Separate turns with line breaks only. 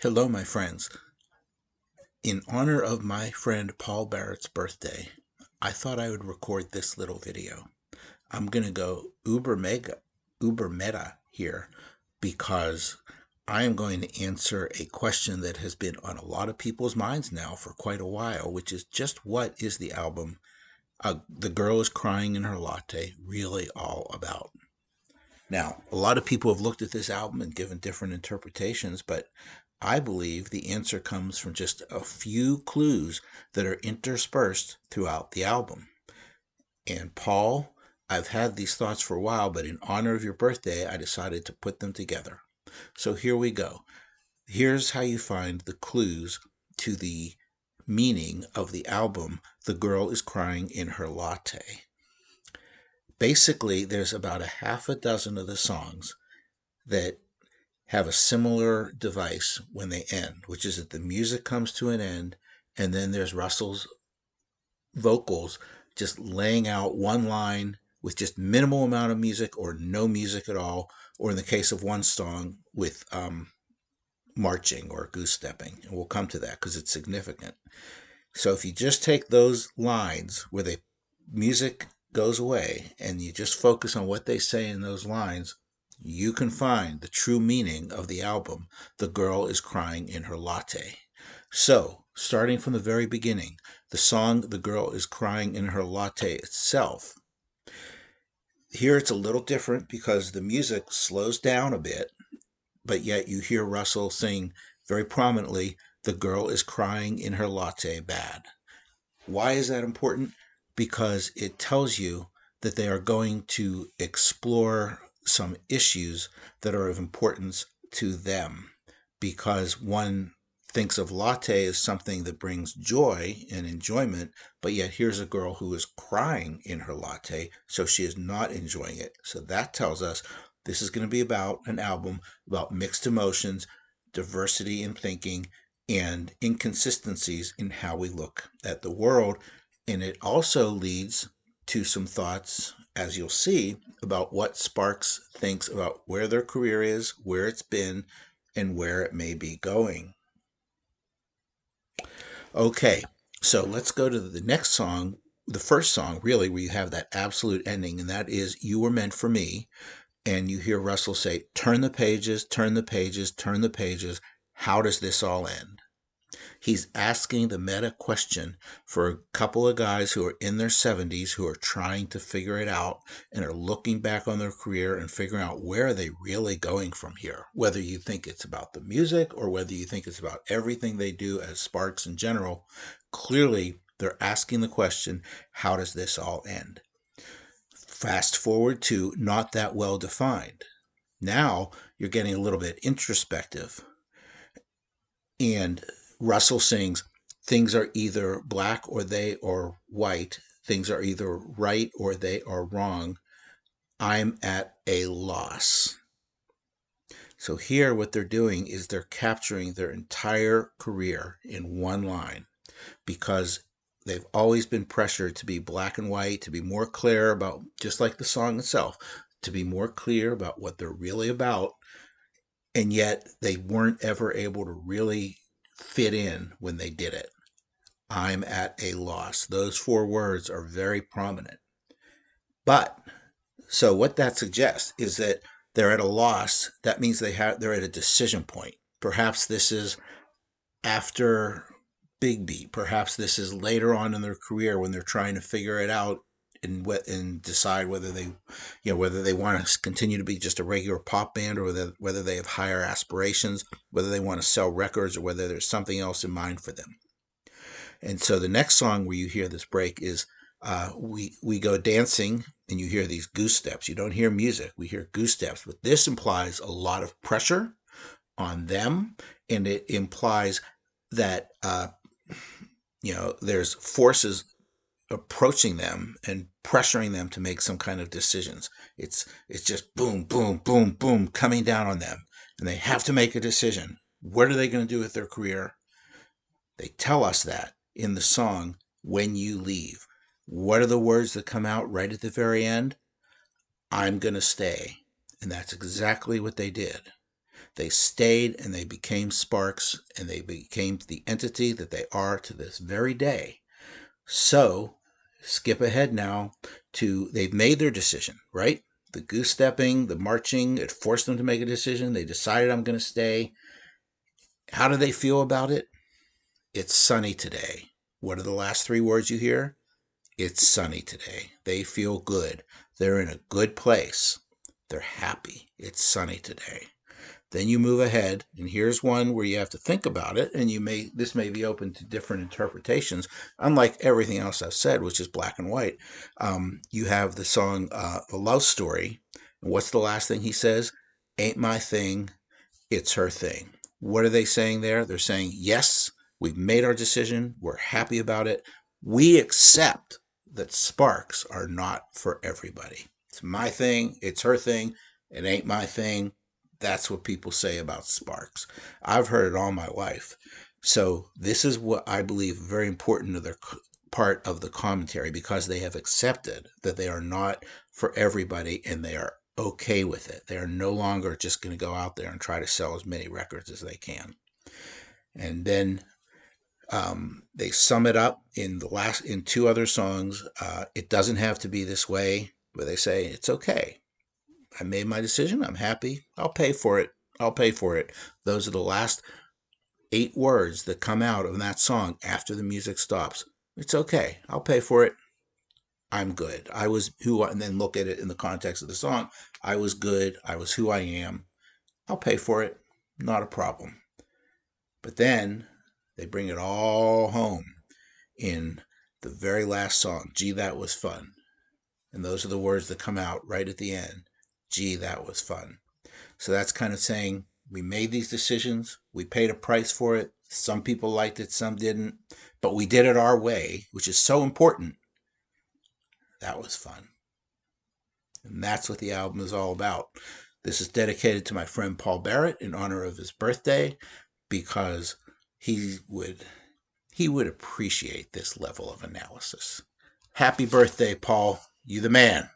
Hello, my friends. In honor of my friend Paul Barrett's birthday, I thought I would record this little video. I'm going to go uber meta here because I am going to answer a question that has been on a lot of people's minds now for quite a while, which is just what is the album The Girl is Crying in Her Latte really all about? Now, a lot of people have looked at this album and given different interpretations, but I believe the answer comes from just a few clues that are interspersed throughout the album. And Paul, I've had these thoughts for a while, but in honor of your birthday, I decided to put them together. So here we go. Here's how you find the clues to the meaning of the album The Girl is Crying in Her Latte. Basically, there's about a half a dozen of the songs that have a similar device when they end, which is that the music comes to an end and then there's Russell's vocals just laying out one line with just minimal amount of music or no music at all, or in the case of one song with marching or goose stepping. And we'll come to that because it's significant. So if you just take those lines where the music goes away and you just focus on what they say in those lines, you can find the true meaning of the album, The Girl is Crying in Her Latte. So, starting from the very beginning, the song The Girl is Crying in Her Latte itself, here it's a little different because the music slows down a bit, but yet you hear Russell sing very prominently, The Girl is Crying in Her Latte bad. Why is that important? Because it tells you that they are going to explore some issues that are of importance to them. Because one thinks of latte as something that brings joy and enjoyment, but yet here's a girl who is crying in her latte, so she is not enjoying it. So that tells us this is going to be about an album about mixed emotions, diversity in thinking, and inconsistencies in how we look at the world. And it also leads to some thoughts, as you'll see, about what Sparks thinks about where their career is, where it's been, and where it may be going. Okay, so let's go to the next song, the first song, really, where you have that absolute ending, and that is You Were Meant for Me. And you hear Russell say, turn the pages, turn the pages, turn the pages. How does this all end? He's asking the meta question for a couple of guys who are in their 70s who are trying to figure it out and are looking back on their career and figuring out where are they really going from here. Whether you think it's about the music or whether you think it's about everything they do as Sparks in general, clearly they're asking the question, how does this all end? Fast forward to Not That Well Defined. Now you're getting a little bit introspective. And Russell sings, things are either black or they are white. Things are either right or they are wrong. I'm at a loss. So here what they're doing is they're capturing their entire career in one line because they've always been pressured to be black and white, to be more clear about, just like the song itself, to be more clear about what they're really about. And yet they weren't ever able to really fit in when they did it. I'm at a loss. Those four words are very prominent. But, so what that suggests is that they're at a loss. That means they're at a decision point. Perhaps this is after Big Beat. Perhaps this is later on in their career when they're trying to figure it out and decide whether they want to continue to be just a regular pop band or whether they have higher aspirations, whether they want to sell records or whether there's something else in mind for them. And so the next song where you hear this break is we go dancing and you hear these goose steps. You don't hear music, we hear goose steps, but this implies a lot of pressure on them, and it implies that there's forces approaching them and pressuring them to make some kind of decisions. It's just boom, boom, boom, boom coming down on them, and they have to make a decision. What are they going to do with their career? They tell us that in the song When You Leave. What are the words that come out right at the very end? I'm going to stay. And that's exactly what they did. They stayed and they became Sparks, and they became the entity that they are to this very day. So, skip ahead now to they've made their decision, right? The goose stepping, the marching, it forced them to make a decision. They decided, I'm going to stay. How do they feel about it? It's sunny today. What are the last three words you hear? It's sunny today. They feel good. They're in a good place. They're happy. It's sunny today. Then you move ahead, and here's one where you have to think about it, and this may be open to different interpretations. Unlike everything else I've said, which is black and white, you have the song "The Love Story." And what's the last thing he says? Ain't my thing, it's her thing. What are they saying there? They're saying, yes, we've made our decision. We're happy about it. We accept that sparks are not for everybody. It's my thing. It's her thing. It ain't my thing. That's what people say about sparks. I've heard it all my life. So this is what I believe very important to their part of the commentary, because they have accepted that they are not for everybody and they are okay with it. They are no longer just going to go out there and try to sell as many records as they can. And then they sum it up in two other songs. It doesn't have to be this way, but they say it's okay. I made my decision. I'm happy. I'll pay for it. I'll pay for it. Those are the last 8 words that come out of that song after the music stops. It's okay. I'll pay for it. I'm good. I was and then look at it in the context of the song. I was good. I was who I am. I'll pay for it. Not a problem. But then they bring it all home in the very last song. Gee, that was fun. And those are the words that come out right at the end. Gee, that was fun. So that's kind of saying we made these decisions. We paid a price for it. Some people liked it, some didn't. But we did it our way, which is so important. That was fun. And that's what the album is all about. This is dedicated to my friend Paul Barrett in honor of his birthday, because he would appreciate this level of analysis. Happy birthday, Paul. You the man.